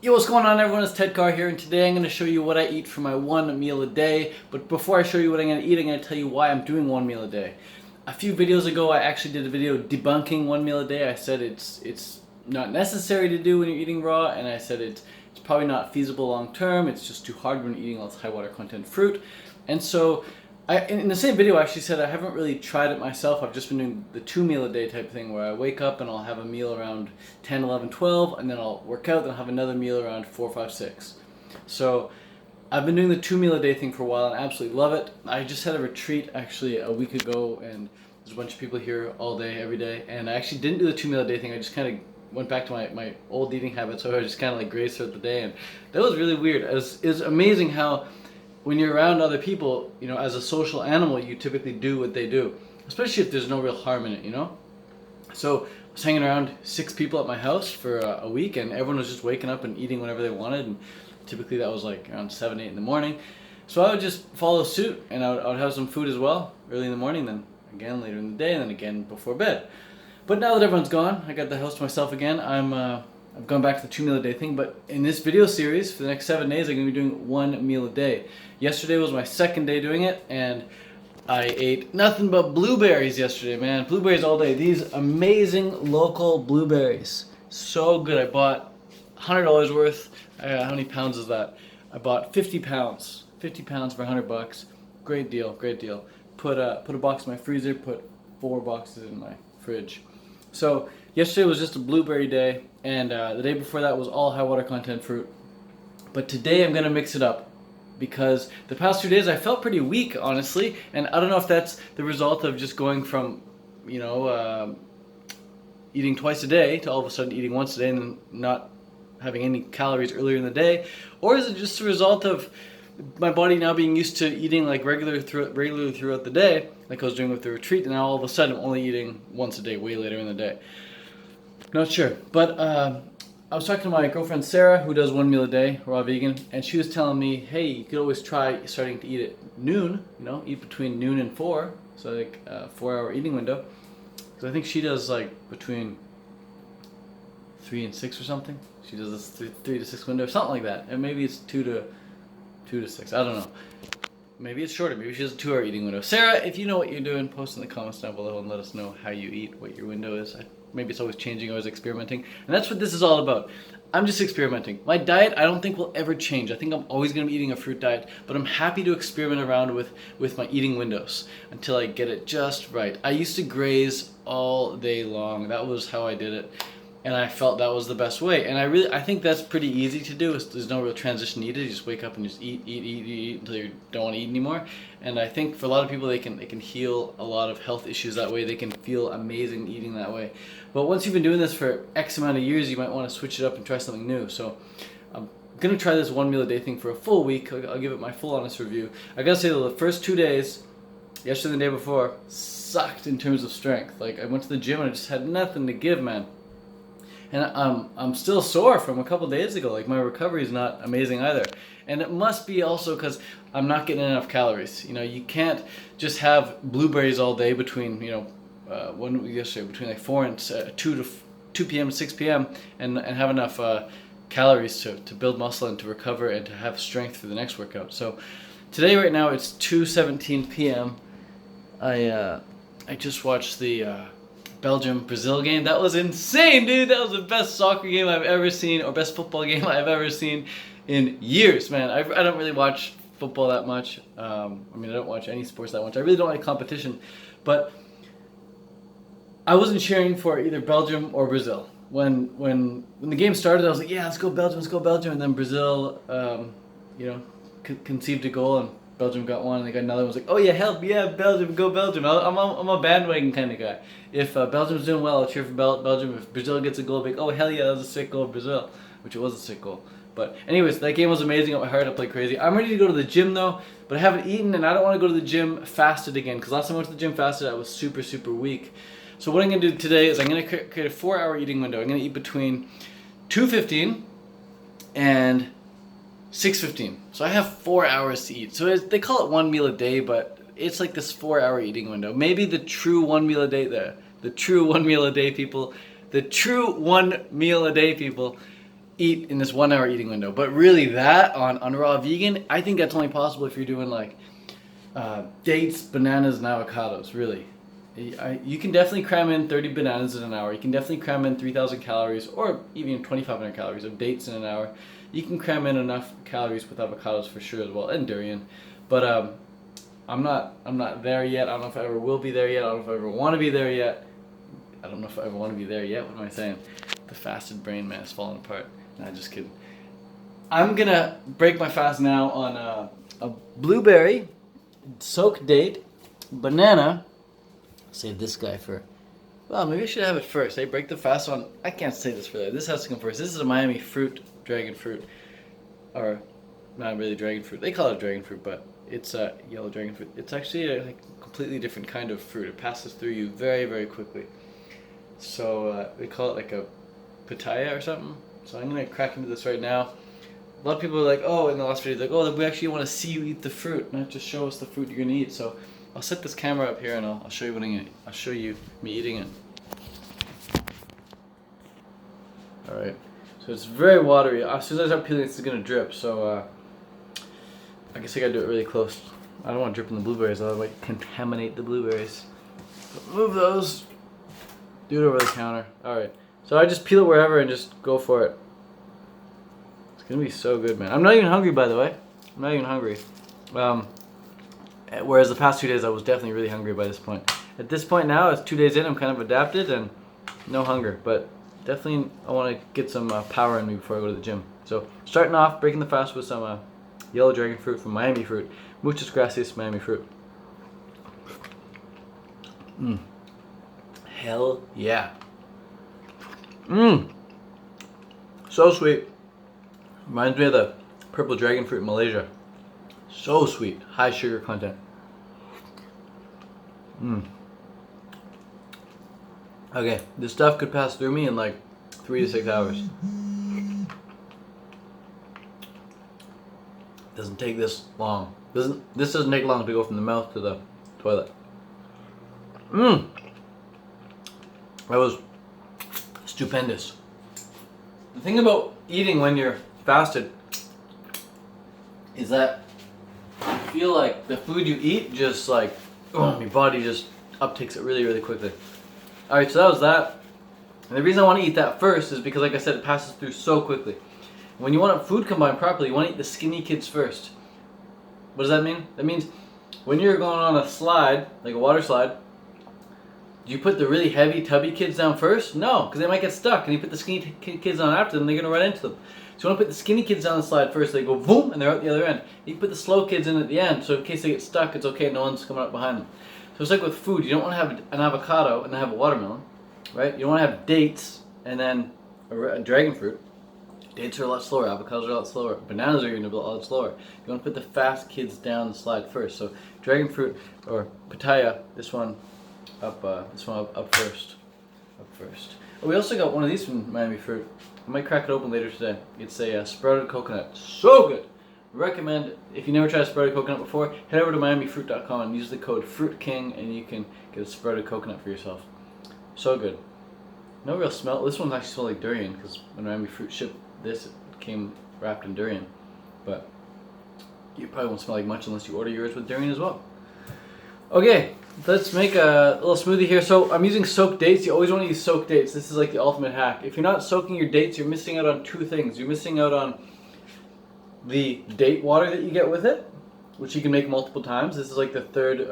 Yo, what's going on everyone? It's Ted Carr here, and today I'm going to show you what I eat for my one meal a day. But before I show you what I'm going to eat, I'm going to tell you why I'm doing one meal a day. A few videos ago, I actually did a video debunking one meal a day. I said it's not necessary to do when you're eating raw, and I said it's probably not feasible long term. It's just too hard when you're eating all this high water content fruit. And so in the same video, I actually said I haven't really tried it myself. I've just been doing the 2 meal a day type thing where I wake up and I'll have a meal around 10, 11, 12, and then I'll work out, then I'll have another meal around 4, 5, 6. So I've been doing the 2 meal a day thing for a while and I absolutely love it. I just had a retreat actually a week ago, and there's a bunch of people here all day, every day, and I actually didn't do the 2 meal a day thing. I just kind of went back to my old eating habits, so I just kind of like grazed throughout the day, and that was really weird. It was amazing how when you're around other people, you know, as a social animal, you typically do what they do, especially if there's no real harm in it, you know? So I was hanging around 6 people at my house for a week, and everyone was just waking up and eating whenever they wanted, and typically that was like around 7, 8 in the morning. So I would just follow suit, and I would have some food as well, early in the morning, then again later in the day, and then again before bed. But now that everyone's gone, I got the house to myself again. I've gone back to the 2 meal a day thing, but in this video series, for the next 7 days, I'm going to be doing 1 meal a day. Yesterday was my second day doing it, and I ate nothing but blueberries yesterday, man. Blueberries all day. These amazing local blueberries. So good. I bought $100 worth. How many pounds is that? I bought 50 pounds. 50 pounds for $100. Great deal, great deal. Put a box in my freezer, put 4 boxes in my fridge. So yesterday was just a blueberry day, and the day before that was all high water content fruit. But today I'm gonna mix it up because the past 2 days I felt pretty weak, honestly, and I don't know if that's the result of just going from, you know, eating twice a day to all of a sudden eating once a day and then not having any calories earlier in the day, or is it just a result of my body now being used to eating like regularly throughout the day, like I was doing with the retreat, and now all of a sudden I'm only eating once a day, way later in the day. Not sure, but I was talking to my girlfriend Sarah, who does 1 meal a day, raw vegan, and she was telling me, hey, you could always try starting to eat at noon, you know, eat between noon and 4, so like a 4-hour eating window. Because I think she does like between 3 and 6 or something. She does this 3 to 6 window, something like that, and maybe it's 2 to 6. I don't know. Maybe it's shorter. Maybe she has a 2-hour eating window. Sarah, if you know what you're doing, post in the comments down below and let us know how you eat, what your window is. Maybe it's always changing, always experimenting. And that's what this is all about. I'm just experimenting. My diet, I don't think will ever change. I think I'm always going to be eating a fruit diet, but I'm happy to experiment around with my eating windows until I get it just right. I used to graze all day long. That was how I did it. And I felt that was the best way. And I think that's pretty easy to do. There's no real transition needed. You just wake up and just eat until you don't want to eat anymore. And I think for a lot of people, they can heal a lot of health issues that way. They can feel amazing eating that way. But once you've been doing this for X amount of years, you might want to switch it up and try something new. So I'm going to try this 1 meal a day thing for a full week. I'll give it my full honest review. I got to say though, the first 2 days, yesterday and the day before, sucked in terms of strength. Like I went to the gym and I just had nothing to give, man. And I'm still sore from a couple days ago. Like my recovery is not amazing either. And it must be also because I'm not getting enough calories. You know, you can't just have blueberries all day between, you know, yesterday between like 4 and 2 p.m. to 6 p.m. and have enough calories to build muscle and to recover and to have strength for the next workout. So today, right now, it's 2:17 p.m. I just watched the Belgium-Brazil game. That was insane, dude. That was the best soccer game I've ever seen, or best football game I've ever seen in years, man. I don't really watch football that much. I mean, I don't watch any sports that much. I really don't like competition. But I wasn't cheering for either Belgium or Brazil. When the game started, I was like, yeah, let's go Belgium, let's go Belgium. And then Brazil, you know, conceived a goal, and Belgium got one, and they got another one. I was like, oh yeah, help, yeah, Belgium, go Belgium. I'm a bandwagon kind of guy. If Belgium's doing well, I'll cheer for Belgium. If Brazil gets a goal, I'll be like, oh hell yeah, that was a sick goal of Brazil, which it was a sick goal. But anyways, that game was amazing. Got my heart up like crazy. I'm ready to go to the gym though, but I haven't eaten, and I don't want to go to the gym fasted again, because last time I went to the gym fasted, I was super, super weak. So what I'm going to do today is I'm going to create a 4-hour eating window. I'm going to eat between 2:15 and 6:15. So I have 4 hours to eat. So they call it 1 meal a day, but it's like this 4-hour eating window. Maybe the true 1 meal a day the true 1 meal a day people, the true 1 meal a day people eat in this 1 hour eating window. But really that on raw vegan, I think that's only possible if you're doing like dates, bananas, and avocados, really. You can definitely cram in 30 bananas in an hour. You can definitely cram in 3,000 calories or even 2,500 calories of dates in an hour. You can cram in enough calories with avocados for sure as well, and durian. But I'm not there yet. I don't know if I ever will be there yet. I don't know if I ever want to be there yet. I don't know if I ever want to be there yet. What am I saying? The fasted brain, man, is falling apart. Nah, just kidding. I'm gonna break my fast now on a blueberry, soaked date, banana. Save this guy for. Well, maybe I should have it first. I break the fast on. I can't say this for that. This has to come first. This is a Miami fruit, dragon fruit, or not really dragon fruit. They call it dragon fruit, but it's a yellow dragon fruit. It's actually a completely different kind of fruit. It passes through you very, very quickly. So they call it like a pitaya or something. So I'm gonna crack into this right now. A lot of people are like, oh, in the last video, like, oh, we actually want to see you eat the fruit, not just show us the fruit you're gonna eat. So I'll set this camera up here and I'll show you what I'm gonna. I'll show you me eating it. All right. So it's very watery. As soon as I start peeling, it's gonna drip. So I guess I gotta do it really close. I don't want to drip in the blueberries. I'll like contaminate the blueberries. So move those. Do it over the counter. All right. So I just peel it wherever and just go for it. It's gonna be so good, man. I'm not even hungry, by the way. I'm not even hungry. Whereas the past 2 days I was definitely really hungry by this point. At this point now, it's 2 days in, I'm kind of adapted and no hunger. But definitely I want to get some power in me before I go to the gym. So starting off, breaking the fast with some yellow dragon fruit from Miami fruit. Muchas gracias, Miami fruit. Mmm. Hell yeah. Mmm. So sweet. Reminds me of the purple dragon fruit in Malaysia. So sweet. High sugar content. Mmm. Okay, this stuff could pass through me in like 3 to 6 hours. Doesn't take this long. This doesn't take long to go from the mouth to the toilet. Mmm. That was stupendous. The thing about eating when you're fasted is that you feel like the food you eat just like, oh, your body just uptakes it really, really quickly. Alright, so that was that. And the reason I want to eat that first is because, like I said, it passes through so quickly. When you want food combined properly, you want to eat the skinny kids first. What does that mean? That means when you're going on a slide, like a water slide, do you put the really heavy, tubby kids down first? No, because they might get stuck. And you put the skinny kids on after them, they're going to run into them. So you want to put the skinny kids down the slide first. They go boom, and they're out the other end. You put the slow kids in at the end, so in case they get stuck, it's okay. No one's coming up behind them. So it's like with food. You don't want to have an avocado and then have a watermelon, right? You don't want to have dates and then a dragon fruit. Dates are a lot slower. Avocados are a lot slower. Bananas are even a lot slower. You want to put the fast kids down the slide first. So dragon fruit or pitaya, this one up first. Up first. Oh, we also got one of these from Miami fruit. I might crack it open later today. It's a sprouted coconut. So good. Recommend, if you never tried sprouted coconut before, head over to miamifruit.com and use the code FruitKing and you can get a sprouted coconut for yourself. So good. No real smell. This one actually smells like durian because when Miami Fruit shipped this, it came wrapped in durian. But you probably won't smell like much unless you order yours with durian as well. Okay, let's make a little smoothie here. So I'm using soaked dates. You always want to use soaked dates. This is like the ultimate hack. If you're not soaking your dates, you're missing out on two things. You're missing out on the date water that you get with it, which you can make multiple times. This is like the third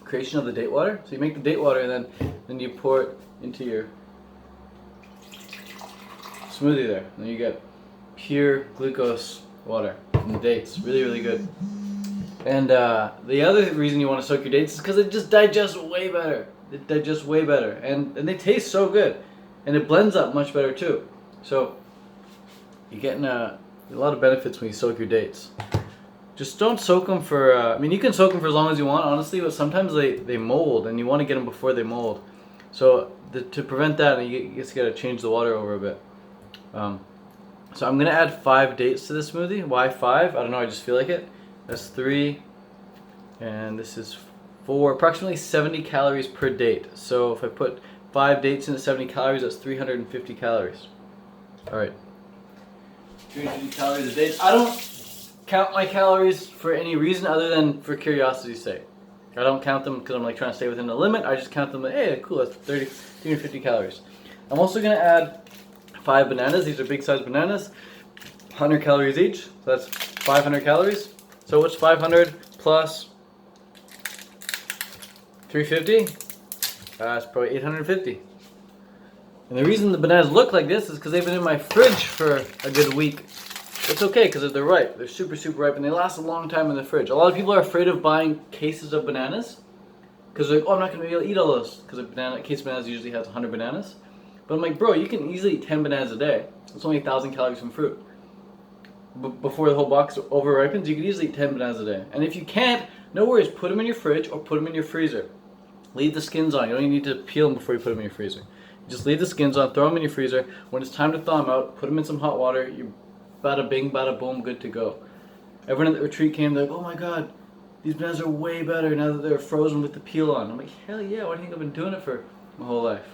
creation of the date water. So you make the date water and then you pour it into your smoothie there. And then you get pure glucose water from the dates. Really, really good. And the other reason you want to soak your dates is because it just digests way better. It digests way better. And they taste so good. And it blends up much better too. So you're getting a lot of benefits when you soak your dates. Just don't soak them for, I mean, you can soak them for as long as you want, honestly, but sometimes they mold, and you want to get them before they mold. So to prevent that, you just got to change the water over a bit. So I'm going to add 5 dates to this smoothie. Why 5? I don't know, I just feel like it. That's 3, and this is 4, approximately 70 calories per date. So if I put 5 dates in at 70 calories, that's 350 calories. All right. 250 calories a day. I don't count my calories for any reason other than for curiosity's sake. I don't count them because I'm like trying to stay within the limit. I just count them like, hey, cool, that's 350 calories. I'm also gonna add 5 bananas. These are big size bananas. 100 calories each, so that's 500 calories. So what's 500 plus 350? That's probably 850. And the reason the bananas look like this is because they've been in my fridge for a good week. It's okay because they're ripe. They're super, super ripe and they last a long time in the fridge. A lot of people are afraid of buying cases of bananas because they're like, oh, I'm not going to be able to eat all those because a case of bananas usually has 100 bananas. But I'm like, bro, you can easily eat 10 bananas a day. It's only 1,000 calories from fruit. Before the whole box over ripens, you could easily eat 10 bananas a day. And if you can't, no worries, put them in your fridge or put them in your freezer. Leave the skins on. You don't even need to peel them before you put them in your freezer. Just leave the skins on, throw them in your freezer. When it's time to thaw them out, put them in some hot water. You're bada bing, bada boom, good to go. Everyone at the retreat came, they're like, oh my god, these bananas are way better now that they're frozen with the peel on. I'm like, hell yeah, why do you think I've been doing it for my whole life?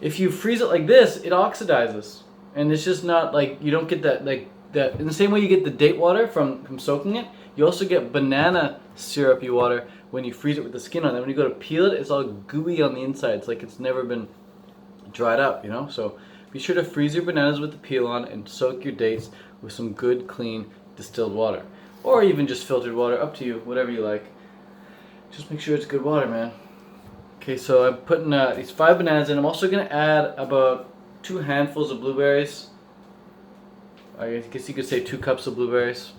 If you freeze it like this, it oxidizes. And it's just not like, you don't get that, like, that. In the same way you get the date water from soaking it, you also get banana syrupy water when you freeze it with the skin on. Then when you go to peel it, it's all gooey on the inside. It's like it's never been dried up, you know? So be sure to freeze your bananas with the peel on and soak your dates with some good, clean, distilled water. Or even just filtered water, up to you, whatever you like. Just make sure it's good water, man. Okay, so I'm putting these 5 bananas in. I'm also going to add about 2 handfuls of blueberries. I guess you could say 2 cups of blueberries.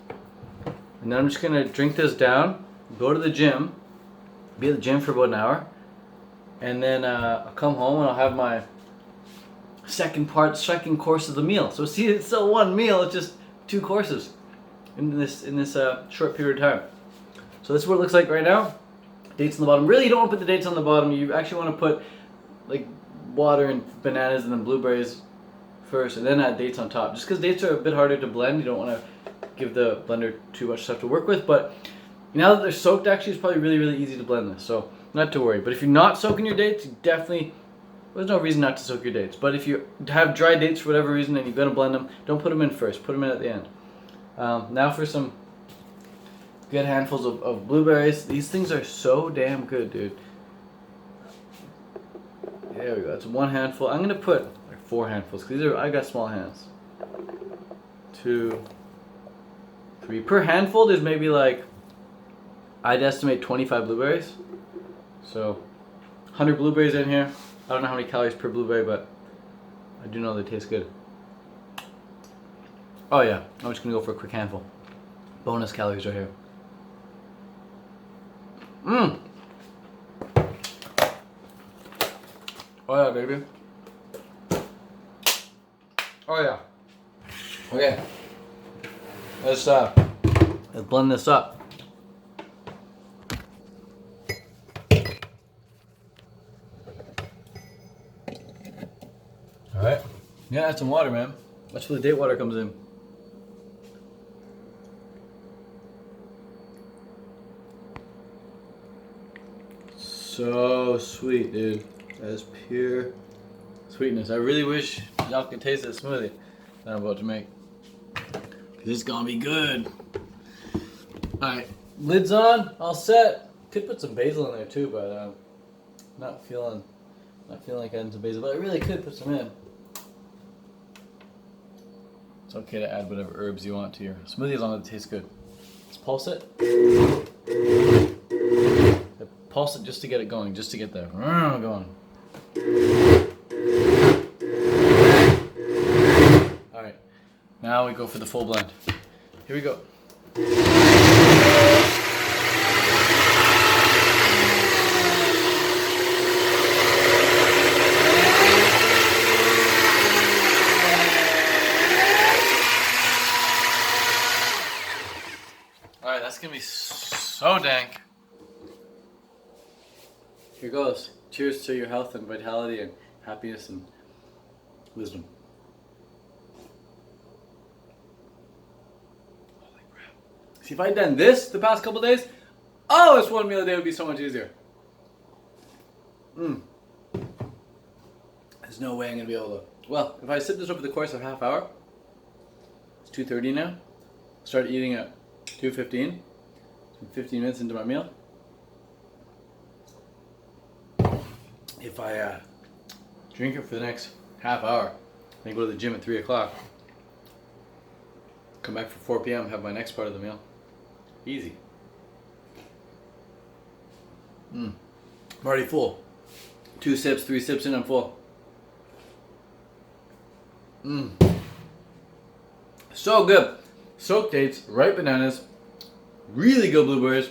And then I'm just going to drink this down, go to the gym, be at the gym for about an hour, and then I'll come home and I'll have my second course of the meal. So see, it's still one meal, it's just 2 courses in this short period of time. So this is what it looks like right now. Dates on the bottom. Really, you don't want to put the dates on the bottom. You actually want to put like water and bananas and then blueberries first, and then add dates on top. Just because dates are a bit harder to blend, you don't want to give the blender too much stuff to work with. But now that they're soaked, actually, it's probably really, really easy to blend this. So not to worry. But if you're not soaking your dates, you definitely, there's no reason not to soak your dates. But if you have dry dates for whatever reason and you're going to blend them, don't put them in first. Put them in at the end. Now for some good handfuls of blueberries. These things are so damn good, dude. There we go. That's 1 handful. I'm going to put like 4 handfuls because I got small hands. 2, 3. Per handful, there's maybe like, I'd estimate 25 blueberries. So 100 blueberries in here. I don't know how many calories per blueberry, but I do know they taste good. Oh yeah, I'm just gonna go for a quick handful. Bonus calories right here. Mmm. Oh yeah, baby. Oh yeah. Okay. Let's blend this up. All right. Yeah, add some water, man. That's where the date water comes in. So sweet, dude. That is pure sweetness. I really wish y'all could taste that smoothie that I'm about to make. Cause it's gonna be good. Alright, lids on, all set. Could put some basil in there too, but not feeling like adding some basil, but I really could put some in. It's okay to add whatever herbs you want to your smoothie as long as it tastes good. Let's pulse it. Pulse it just to get it going, just to get the going. Alright, now we go for the full blend. Here we go. Alright, that's gonna be so dank. Here goes. Cheers to your health and vitality and happiness and wisdom. Holy crap. See, if I'd done this the past couple days, oh, this 1 meal a day would be so much easier. There's no way I'm going to be able Well, if I sit this over the course of half hour, it's 2:30 now. Start eating at 2:15. 15 minutes into my meal. If I drink it for the next half hour, then go to the gym at 3 o'clock. Come back for 4 p.m. Have my next part of the meal. Easy. I'm already full. 2 sips, 3 sips in, I'm full. So good. Soaked dates, ripe bananas, really good blueberries.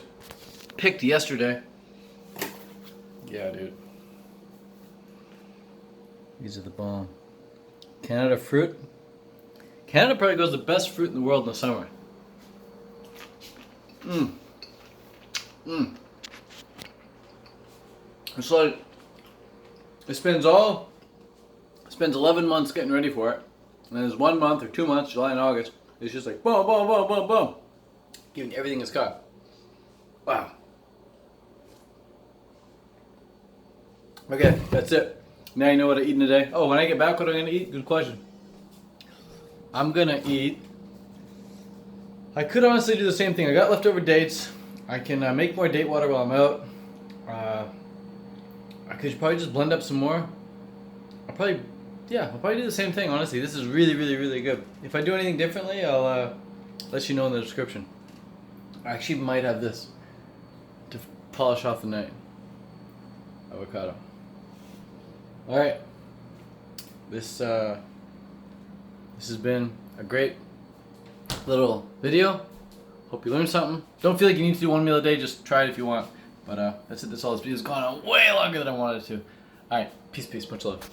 Picked yesterday. Yeah, dude. These are the bomb. Canada fruit. Canada probably goes the best fruit in the world in the summer. It's like it spends 11 months getting ready for it, and then there's 1 month or 2 months, July and August. It's just like boom, boom, boom, boom, boom, giving everything it's got. Wow. Okay, that's it. Now you know what I eat in a day. Oh, when I get back, what I'm gonna eat? Good question. I'm gonna eat. I could honestly do the same thing. I got leftover dates. I can make more date water while I'm out. I could probably just blend up some more. I'll probably do the same thing, honestly. This is really, really, really good. If I do anything differently, I'll let you know in the description. I actually might have this to polish off the night. Avocado. Alright. This has been a great little video. Hope you learned something. Don't feel like you need to do 1 meal a day, just try it if you want. But that's it, that's all. This video's gone on way longer than I wanted it to. Alright, peace, much love.